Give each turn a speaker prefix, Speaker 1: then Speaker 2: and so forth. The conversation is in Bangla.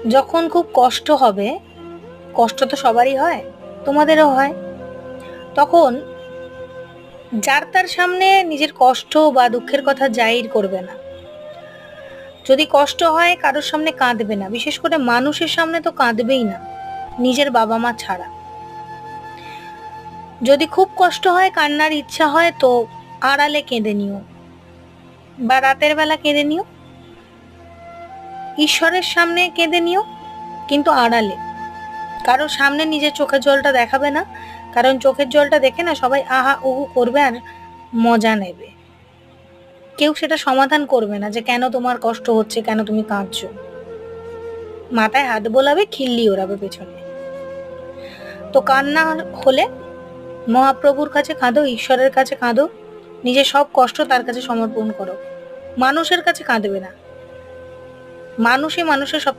Speaker 1: যখন খুব কষ্ট হবে, কষ্ট তো সবারই হয়, তোমাদেরও হয়, তখন যার তার সামনে নিজের কষ্ট বা দুঃখের কথা জাহির করবে না। যদি কষ্ট হয় কারোর সামনে কাঁদবে না, বিশেষ করে মানুষের সামনে তো কাঁদবেই না, নিজের বাবা মা ছাড়া। যদি খুব কষ্ট হয়, কান্নার ইচ্ছা হয়, তো আড়ালে কেঁদে নিও বা রাতের বেলা কেঁদে নিও, ঈশ্বরের সামনে কেঁদে নিও, কিন্তু আড়ালে। কারোর সামনে নিজের চোখের জলটা দেখাবে না, কারণ চোখের জলটা দেখে না সবাই আহা উহু করবে আর মজা নেবে। কেউ সেটা সমাধান করবে না যে কেন তোমার কষ্ট হচ্ছে, কেন তুমি কাঁদছো। মাথায় হাত বোলাবে, খিল্লি ওড়াবে পেছনে। তো কান্না হলে মহাপ্রভুর কাছে কাঁদো, ঈশ্বরের কাছে কাঁদো, নিজের সব কষ্ট তার কাছে সমর্পণ করো। মানুষের কাছে কাঁদবে না। মানুষই মানুষের সব